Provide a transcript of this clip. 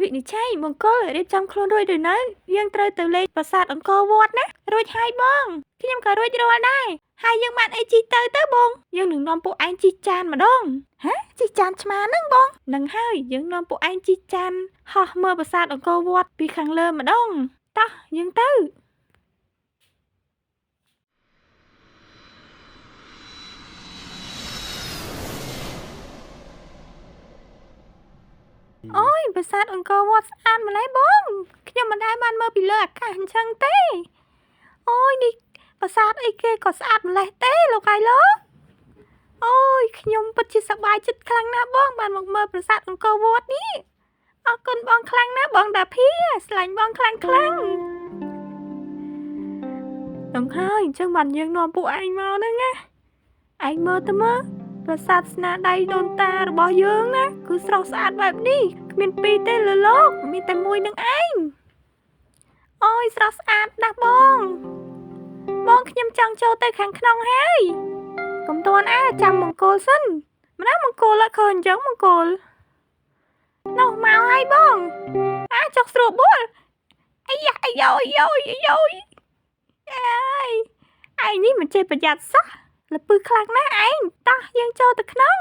វិនិច្ឆ័យមង្គលរៀបចំខ្លួនរួចឬនៅយើងត្រូវទៅលេងប្រាសាទអង្គរវត្តណារួចហើយបងខ្ញុំក៏រួចរាល់ដែរហើយយើងបានអីជីទៅបងយើងនឹងនាំពួកឯងជីចានម្ដងហ៎ជីចានឆ្មាហ្នឹងបងនឹងហើយយើងនាំពួកឯងជីចានហោះមើលប្រាសាទអង្គរវត្តពីខាងលើម្ដងតោះយើងទៅអូយប្រាសាទអង្គរវត្តស្អាតម្ល៉េះបងខ្ញុំមិនដែលបានមើលពីលើអាកាសអញ្ចឹងទេអូយនេះប្រាសាទអីគេក៏ស្អាតម្ល៉េះទេលោកកាយលោកអូយខ្ញុំពិតជាសប្បាយចិត្តខ្លាំងណាស់បងបានមកមើលប្រាសាទអង្គរវត្តនេះអរគុណបងខ្លាំងណាស់បងតាភីស្រឡាញ់បងខ្លាំងនឹងហើយអញ្ចឹងបានយើងនាំពួកឯងមកហ្នឹងណាឯងមើលទៅមើលប្រាសាទស្នាដៃដូនតារបស់យើងណាគឺស្រស់ស្អាតបែបនេះគ្មានពីរទេលើលោកមានតែមួយនឹងឯងអូយស្រស់ស្អាតណាស់បងខ្ញុំចង់ចូលទៅខាងក្នុងហើយកុំទាន់ចាំមង្គលសិនម្ដងមង្គលអត់ឃើញអញ្ចឹងមង្គលនោះមកហើយបងចុកស្រួលបួលអាយ៉ាអាយ៉យអើយឯងនេះមិនចេះប្រយ័ត្នសោះល្ពឹសខ្លាំងណាស់ឯងតោះយើងចូលទៅក្នុង